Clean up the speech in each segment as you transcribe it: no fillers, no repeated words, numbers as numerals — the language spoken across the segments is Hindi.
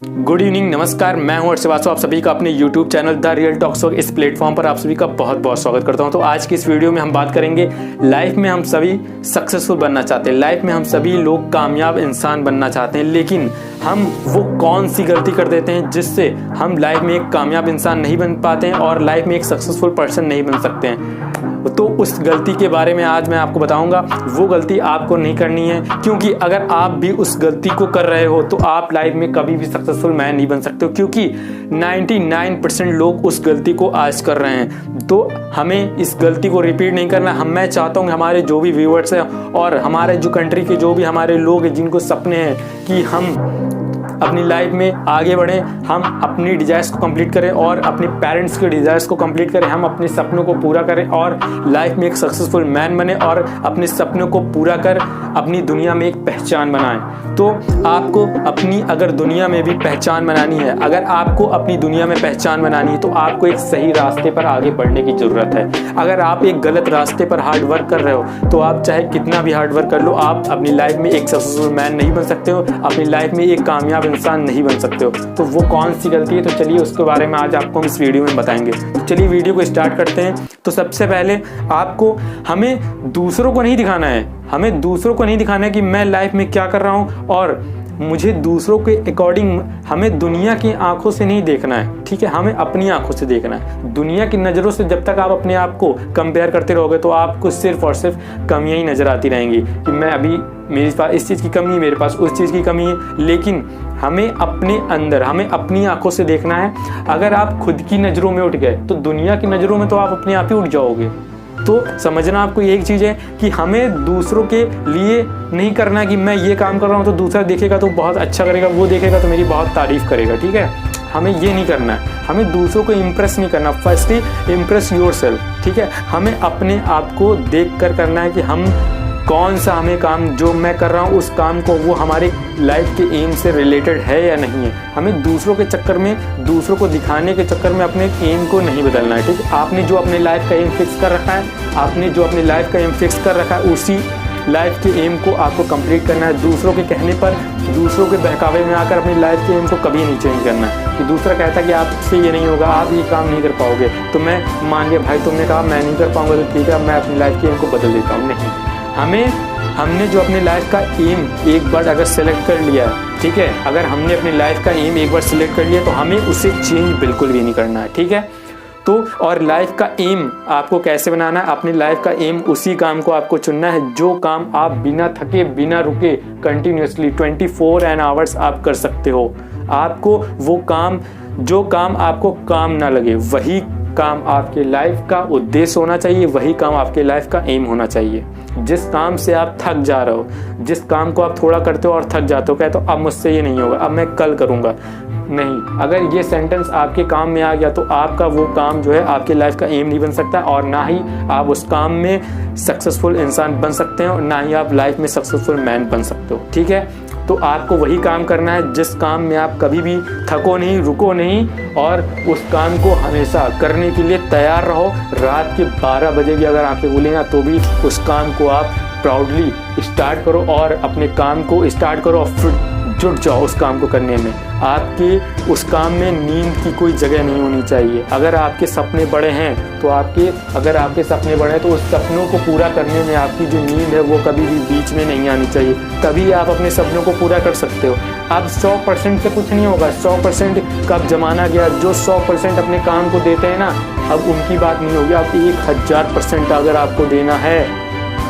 गुड इवनिंग, नमस्कार। मैं हूं हर्षवासु, आप सभी का अपने YouTube channel the real talks इस प्लेटफॉर्म पर आप सभी का बहुत बहुत स्वागत करता हूं। तो आज की इस वीडियो में हम बात करेंगे, लाइफ में हम सभी सक्सेसफुल बनना चाहते हैं, लाइफ में हम सभी लोग कामयाब इंसान बनना चाहते हैं, लेकिन हम वो कौन सी गलती कर देते हैं जिससे हम लाइफ में एक कामयाब इंसान नहीं बन पाते हैं और लाइफ में एक सक्सेसफुल पर्सन नहीं बन सकते हैं। तो उस गलती के बारे में आज मैं आपको बताऊंगा। वो गलती आपको नहीं करनी है, क्योंकि अगर आप भी उस गलती को कर रहे हो तो आप लाइफ में कभी भी सक्सेसफुल मैन नहीं बन सकते हो, क्योंकि 99% लोग उस गलती को आज कर रहे हैं। तो हमें इस गलती को रिपीट नहीं करना। मैं चाहता हूँ हमारे जो भी व्यूअर्स हैं और हमारे जो कंट्री के जो भी हमारे लोग हैं जिनको सपने हैं कि हम अपनी लाइफ में आगे बढ़ें, हम अपनी डिजायर्स को कंप्लीट करें और अपने पेरेंट्स के डिजायर्स को कंप्लीट करें, हम अपने सपनों को पूरा करें और लाइफ में एक सक्सेसफुल मैन बने और अपने सपनों को पूरा कर अपनी दुनिया में एक पहचान बनाएं। तो आपको अपनी अगर दुनिया में भी पहचान बनानी है, अगर आपको अपनी दुनिया में पहचान बनानी है, तो आपको एक सही रास्ते पर आगे बढ़ने की जरूरत है। अगर आप एक गलत रास्ते पर हार्ड वर्क कर रहे हो तो आप चाहे कितना भी हार्ड वर्क कर लो, आप अपनी लाइफ में एक सक्सेसफुल मैन नहीं बन सकते हो, अपनी लाइफ में एक कामयाब इंसान नहीं बन सकते हो। तो वो कौन सी गलती है, तो चलिए उसके बारे में आज आपको हम इस वीडियो में बताएंगे। तो चलिए वीडियो को स्टार्ट करते हैं। तो सबसे पहले आपको हमें दूसरों को नहीं दिखाना है, हमें दूसरों को नहीं दिखाना है कि मैं लाइफ में क्या कर रहा हूँ और मुझे दूसरों के अकॉर्डिंग, हमें दुनिया की आंखों से नहीं देखना है, ठीक है, हमें अपनी आंखों से देखना है। दुनिया की नज़रों से जब तक आप अपने आप को कंपेयर करते रहोगे तो आपको सिर्फ और सिर्फ कमियां ही नज़र आती रहेंगी कि मैं अभी, मेरे पास इस चीज़ की कमी है, मेरे पास उस चीज़ की कमी है। लेकिन हमें अपने अंदर, हमें अपनी आंखों से देखना है। अगर आप खुद की नज़रों में उठ गए तो दुनिया की नज़रों में तो आप अपने आप ही उठ जाओगे। तो समझना आपको एक चीज़ है कि हमें दूसरों के लिए नहीं करना कि मैं ये काम कर रहा हूँ तो दूसरा देखेगा तो बहुत अच्छा करेगा, वो देखेगा तो मेरी बहुत तारीफ करेगा, ठीक है। हमें ये नहीं करना है, हमें दूसरों को इम्प्रेस नहीं करना। फर्स्टली इम्प्रेस योरसेल्फ, ठीक है। हमें अपने आप को देख कर करना है कि हम कौन सा, हमें काम जो मैं कर रहा हूँ उस काम को वो हमारे लाइफ के एम से रिलेटेड है या नहीं है। हमें दूसरों के चक्कर में, दूसरों को दिखाने के चक्कर में अपने एम को नहीं बदलना है, ठीक है। आपने जो अपने लाइफ का एम फिक्स कर रखा है, आपने जो अपने लाइफ का एम फिक्स कर रखा है, उसी लाइफ के एम को आपको कंप्लीट करना है। दूसरों के कहने पर, दूसरों के बहकावे में आकर अपनी लाइफ के एम को कभी नहीं चेंज करना है। कि दूसरा कहता है कि आपसे ये नहीं होगा, आप ये काम नहीं कर पाओगे, तो मैं मान लिया भाई तुमने कहा मैं नहीं कर पाऊंगा तो ठीक है, मैं अपनी लाइफ के एम को बदल देता हूँ। नहीं, हमने जो अपनी लाइफ का एम एक बार अगर सेलेक्ट कर लिया है, ठीक है, अगर हमने अपनी लाइफ का एम एक बार सेलेक्ट कर लिया तो हमें उसे चेंज बिल्कुल भी नहीं करना है, ठीक है। तो और लाइफ का एम आपको कैसे बनाना है, अपनी लाइफ का एम उसी काम को आपको चुनना है जो काम आप बिना थके, बिना रुके, कंटिन्यूसली 24 आवर्स आप कर सकते हो। आपको वो काम, जो काम आपको काम ना लगे, वही काम आपके लाइफ का उद्देश्य होना चाहिए, वही काम आपके लाइफ का एम होना चाहिए। जिस काम से आप थक जा रहे हो, जिस काम को आप थोड़ा करते हो और थक जाते हो, कहते हो अब मुझसे ये नहीं होगा, अब मैं कल करूँगा, नहीं, अगर ये सेंटेंस आपके काम में आ गया तो आपका वो काम जो है आपके लाइफ का एम नहीं बन सकता और ना ही आप उस काम में सक्सेसफुल इंसान बन सकते हो, ना ही आप लाइफ में सक्सेसफुल मैन बन सकते हो, ठीक है। तो आपको वही काम करना है जिस काम में आप कभी भी थको नहीं, रुको नहीं और उस काम को हमेशा करने के लिए तैयार रहो। रात के 12 बजे भी अगर आंखें खुली ना तो भी उस काम को आप प्राउडली स्टार्ट करो और अपने काम को स्टार्ट करो और फिर जुट जाओ उस काम को करने में। आपके उस काम में नींद की कोई जगह नहीं होनी चाहिए। अगर आपके सपने बड़े हैं तो अगर आपके सपने बड़े हैं तो उस सपनों को पूरा करने में आपकी जो नींद है वो कभी भी बीच में नहीं आनी चाहिए, तभी आप अपने सपनों को पूरा कर सकते हो। अब 100% से कुछ नहीं होगा, 100% का जमाना गया। जो 100% अपने काम को देते हैं ना, अब उनकी बात नहीं होगी। अब 1000% अगर आपको देना है,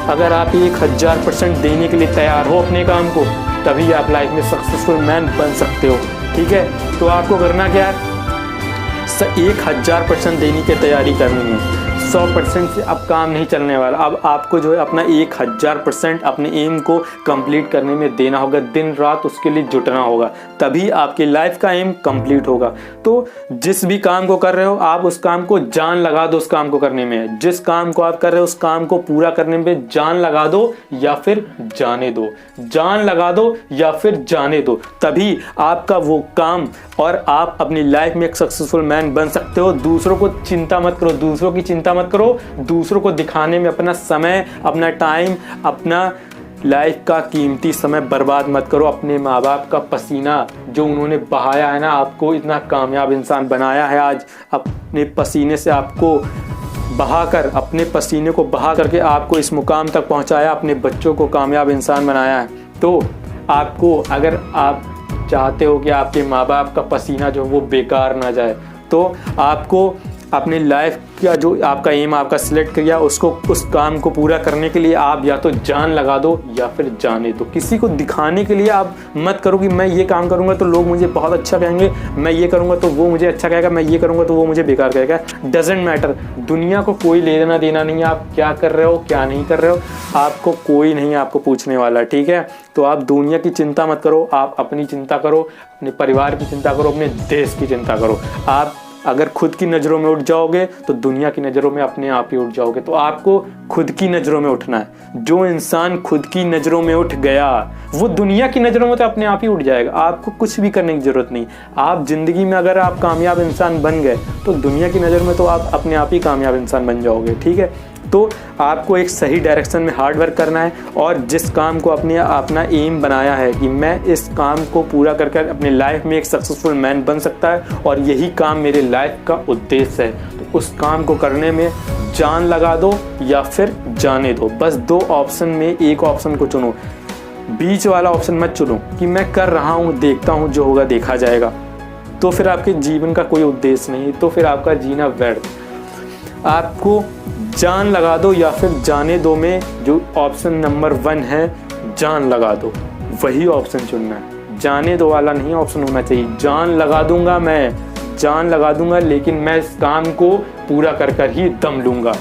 अगर आप 1000% देने के लिए तैयार हो अपने काम को, तभी आप लाइफ में सक्सेसफुल मैन बन सकते हो, ठीक है। तो आपको करना क्या है, 1000% देने की तैयारी करनी है। 100% से अब काम नहीं चलने वाला। अब आपको जो है अपना 1000% अपने एम को कंप्लीट करने में देना होगा, दिन रात उसके लिए जुटना होगा, तभी आपकी लाइफ का एम कंप्लीट होगा। तो जिस भी काम को कर रहे हो आप उस काम को जान लगा दो, उस काम को करने में, जिस काम को आप कर रहे हो उस काम को पूरा करने में जान लगा दो या फिर जाने दो, जान लगा दो या फिर जाने दो, तभी आपका वो काम और आप अपनी लाइफ में एक सक्सेसफुल मैन बन सकते हो। दूसरों को चिंता मत करो, दूसरों की चिंता मत करो, दूसरों को दिखाने में अपना समय, अपना टाइम, अपना लाइफ का कीमती समय बर्बाद मत करो। अपने माँ बाप का पसीना जो उन्होंने बहाया है ना, आपको इतना कामयाब इंसान बनाया है, आज अपने पसीने से आपको बहाकर, अपने पसीने को बहा करके आपको इस मुकाम तक पहुंचाया, अपने बच्चों को कामयाब इंसान बनाया है। तो आपको, अगर आप चाहते हो कि आपके माँ बाप का पसीना जो वो बेकार ना जाए, तो आपको अपनी लाइफ का जो आपका एम आपका सिलेक्ट किया, उसको, उस काम को पूरा करने के लिए आप या तो जान लगा दो या फिर जाने दो। किसी को दिखाने के लिए आप मत करो कि मैं ये काम करूंगा तो लोग मुझे बहुत अच्छा कहेंगे, मैं ये करूंगा तो वो मुझे अच्छा कहेगा, मैं ये करूंगा तो वो मुझे बेकार कहेगा। डजेंट मैटर, दुनिया को कोई लेना देना नहीं है आप क्या कर रहे हो क्या नहीं कर रहे हो, आपको कोई नहीं आपको पूछने वाला, ठीक है। तो आप दुनिया की चिंता मत करो, आप अपनी चिंता करो, अपने परिवार की चिंता करो, अपने देश की चिंता करो। आप अगर खुद की नज़रों में उठ जाओगे तो दुनिया की नज़रों में अपने आप ही उठ जाओगे। तो आपको खुद की नज़रों में उठना है। जो इंसान खुद की नज़रों में उठ गया वो दुनिया की नज़रों में तो अपने आप ही उठ जाएगा। आपको कुछ भी करने की ज़रूरत नहीं। आप ज़िंदगी में अगर आप कामयाब इंसान बन गए तो दुनिया की नज़र में तो आप अपने आप ही कामयाब इंसान बन जाओगे, ठीक है। तो आपको एक सही डायरेक्शन में हार्ड वर्क करना है, और जिस काम को अपना एम बनाया है कि मैं इस काम को पूरा कर अपने लाइफ में एक सक्सेसफुल मैन बन सकता है और यही काम मेरे लाइफ का उद्देश्य है, तो उस काम को करने में जान लगा दो या फिर जाने दो। बस दो ऑप्शन में एक ऑप्शन को चुनो, बीच वाला ऑप्शन मत चुनो कि मैं कर रहा हूँ, देखता हूँ, जो होगा देखा जाएगा। तो फिर आपके जीवन का कोई उद्देश्य नहीं, तो फिर आपका जीना व्यर्थ। आपको जान लगा दो या फिर जाने दो में जो ऑप्शन नंबर 1 है, जान लगा दो, वही ऑप्शन चुनना है। जाने दो वाला नहीं ऑप्शन होना चाहिए। जान लगा दूंगा, मैं जान लगा दूंगा, लेकिन मैं इस काम को पूरा कर कर ही दम लूंगा,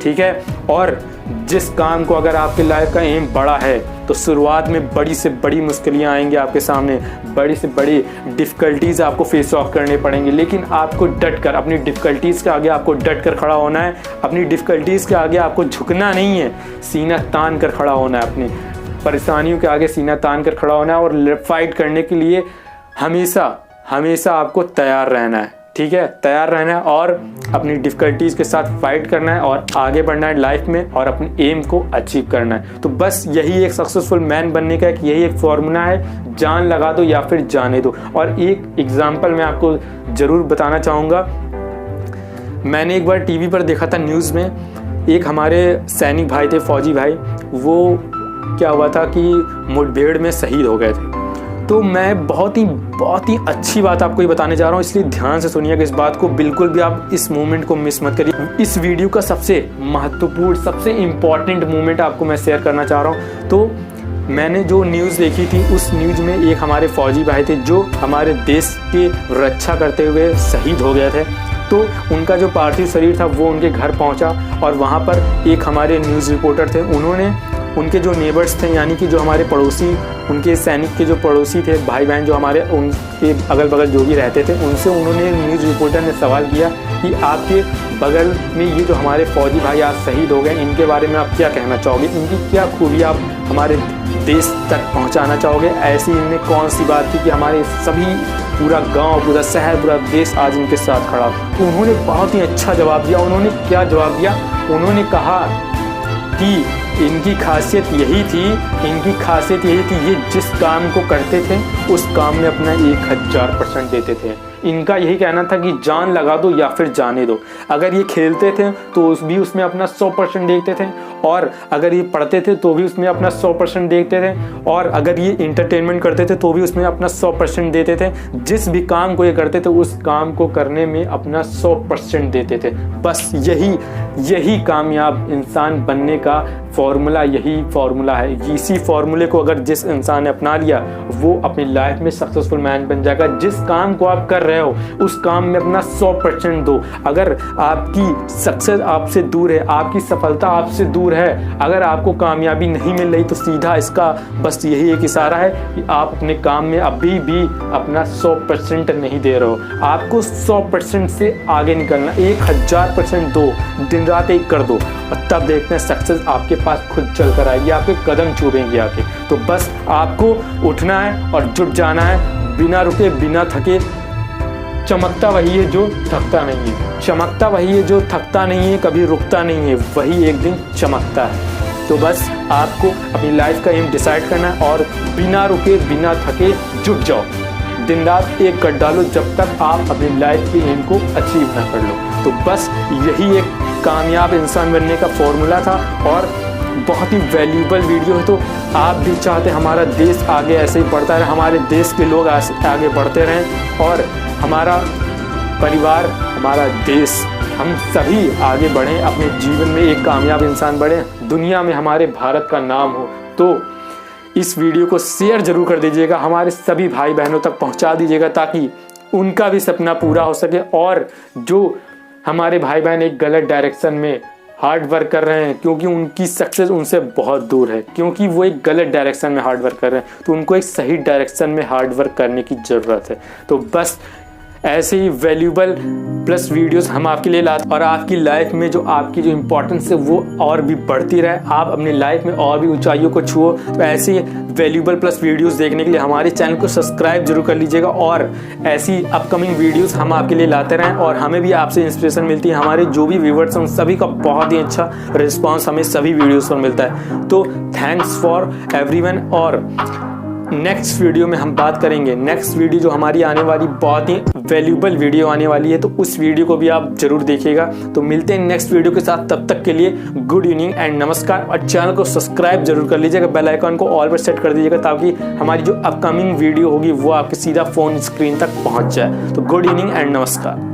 ठीक है। और जिस काम को, अगर आपके लाइफ का एम बड़ा है तो शुरुआत में बड़ी से बड़ी मुश्किलें आएंगी आपके सामने, बड़ी से बड़ी डिफ़िकल्टीज़ आपको फेस ऑफ करने पड़ेंगे, लेकिन आपको डट कर अपनी डिफ़िकल्टीज़ के आगे आपको डट कर खड़ा होना है। अपनी डिफ़िकल्टीज़ के आगे आपको झुकना नहीं है, सीना तान कर खड़ा होना है। अपनी परेशानियों के आगे सीना तान कर खड़ा होना है और फाइट करने के लिए हमेशा हमेशा आपको तैयार रहना है, ठीक है। तैयार रहना है और अपनी डिफ़िकल्टीज़ के साथ फाइट करना है और आगे बढ़ना है लाइफ में और अपने एम को अचीव करना है। तो बस यही एक सक्सेसफुल मैन बनने का यही एक फॉर्मूला है, जान लगा दो या फिर जाने दो। और एक एग्जांपल मैं आपको ज़रूर बताना चाहूँगा। मैंने एक बार टीवी पर देखा था, न्यूज़ में, एक हमारे सैनिक भाई थे, फौजी भाई, वो क्या हुआ था कि मुठभेड़ में शहीद हो गए थे। तो मैं बहुत ही अच्छी बात आपको ये बताने जा रहा हूँ, इसलिए ध्यान से सुनिएगा इस बात को, बिल्कुल भी आप इस मोमेंट को मिस मत करिए। इस वीडियो का सबसे महत्वपूर्ण, सबसे इम्पॉर्टेंट मोमेंट आपको मैं शेयर करना चाह रहा हूँ। तो मैंने जो न्यूज़ देखी थी, उस न्यूज़ में एक हमारे फौजी भाई थे जो हमारे देश की रक्षा करते हुए शहीद हो गए थे। तो उनका जो पार्थिव शरीर था वो उनके घर पहुँचा और वहाँ पर एक हमारे न्यूज़ रिपोर्टर थे, उन्होंने उनके जो नेबर्स थे, यानी कि जो हमारे पड़ोसी, उनके सैनिक के जो पड़ोसी थे, भाई बहन जो हमारे उनके अगल बगल जो भी रहते थे, उनसे उन्होंने, न्यूज़ रिपोर्टर ने सवाल किया कि आपके बगल में ये जो हमारे फौजी भाई आज शहीद हो गए, इनके बारे में आप क्या कहना चाहोगे, इनकी क्या खूबी आप हमारे देश तक पहुंचाना चाहोगे। ऐसी इनने कौन सी बात थी कि हमारे सभी, पूरा गांव, पूरा शहर, पूरा देश आज इनके साथ खड़ा। तो उन्होंने बहुत ही अच्छा जवाब दिया। उन्होंने क्या जवाब दिया, उन्होंने कहा कि इनकी खासियत यही थी, ये जिस काम को करते थे उस काम में अपना 1000% देते थे। इनका यही कहना था कि जान लगा दो या फिर जाने दो। अगर ये खेलते थे तो उसमें अपना 100% देखते थे, और अगर ये पढ़ते थे तो भी उसमें अपना 100% देखते थे, और अगर ये इंटरटेनमेंट करते थे तो भी उसमें अपना 100% देते थे। जिस भी काम को ये करते थे उस काम को करने में अपना 100% देते थे। बस यही कामयाब इंसान बनने का फॉर्मूला, यही फॉर्मूला है। इसी फॉर्मूले को अगर जिस इंसान ने अपना लिया वो अपनी लाइफ में सक्सेसफुल मैन बन जाएगा। जिस काम को आप कर रहे हो उस काम में अपना 100% दो। अगर आपकी सक्सेस आपसे दूर है, आपकी सफलता आपसे दूर है, अगर आपको कामयाबी नहीं मिल रही, तो सीधा इसका बस यही एक इशारा है कि आप अपने काम में अभी भी अपना 100% नहीं दे रहे हो। आपको 100% से आगे निकलना, 1000% दो, दिन रात एक कर दो, और तब देखते हैं सक्सेस आपके पास खुद चल कर आएगी, आपके कदम चूमेंगे आके। तो बस आपको उठना है और जुट जाना है, बिना रुके, बिना थके। चमकता वही है जो थकता नहीं है, चमकता वही है जो थकता नहीं है, कभी रुकता नहीं है, वही एक दिन चमकता है। तो बस आपको अपनी लाइफ का एम डिसाइड करना है और बिना रुके बिना थके जुट जाओ, दिन रात एक कर डालो जब तक आप अपनी लाइफ के एम को अचीव ना कर लो। तो बस यही एक कामयाब इंसान बनने का फॉर्मूला था और बहुत ही वैल्यूबल वीडियो है। तो आप भी चाहते हमारा देश आगे ऐसे ही बढ़ता रहे, हमारे देश के लोग आगे बढ़ते रहें और हमारा परिवार, हमारा देश, हम सभी आगे बढ़ें, अपने जीवन में एक कामयाब इंसान बने, दुनिया में हमारे भारत का नाम हो। तो इस वीडियो को शेयर जरूर कर दीजिएगा, हमारे सभी भाई बहनों तक पहुंचा दीजिएगा ताकि उनका भी सपना पूरा हो सके। और जो हमारे भाई बहन एक गलत डायरेक्शन में हार्ड वर्क कर रहे हैं, क्योंकि उनकी सक्सेस उनसे बहुत दूर है, क्योंकि वो एक गलत डायरेक्शन में हार्ड वर्क कर रहे हैं, तो उनको एक सही डायरेक्शन में हार्ड वर्क करने की ज़रूरत है। तो बस ऐसे ही वैल्यूबल प्लस वीडियोस हम आपके लिए लाते और आपकी लाइफ में जो आपकी जो इम्पोर्टेंस है वो और भी बढ़ती रहे, आप अपनी लाइफ में और भी ऊंचाइयों को छुओ। तो ऐसे वैल्यूबल प्लस वीडियोस देखने के लिए हमारे चैनल को सब्सक्राइब जरूर कर लीजिएगा और ऐसी अपकमिंग वीडियोस हम आपके लिए लाते रहें और हमें भी आपसे इंस्पिरेशन मिलती है। हमारे जो भी व्यूवर्स हैं उन सभी का बहुत ही अच्छा रिस्पॉन्स हमें सभी वीडियोस पर मिलता है। तो थैंक्स फॉर एवरीवन। और नेक्स्ट वीडियो में हम बात करेंगे, नेक्स्ट वीडियो जो हमारी आने वाली बहुत ही वैल्यूबल वीडियो आने वाली है, तो उस वीडियो को भी आप जरूर देखिएगा। तो मिलते हैं नेक्स्ट वीडियो के साथ, तब तक के लिए गुड इवनिंग एंड नमस्कार। और चैनल को सब्सक्राइब जरूर कर लीजिएगा, बेल आइकन को ऑल पर सेट कर दीजिएगा ताकि हमारी जो अपकमिंग वीडियो होगी वो आपके सीधा फोन स्क्रीन तक पहुंच जाए। तो गुड इवनिंग एंड नमस्कार।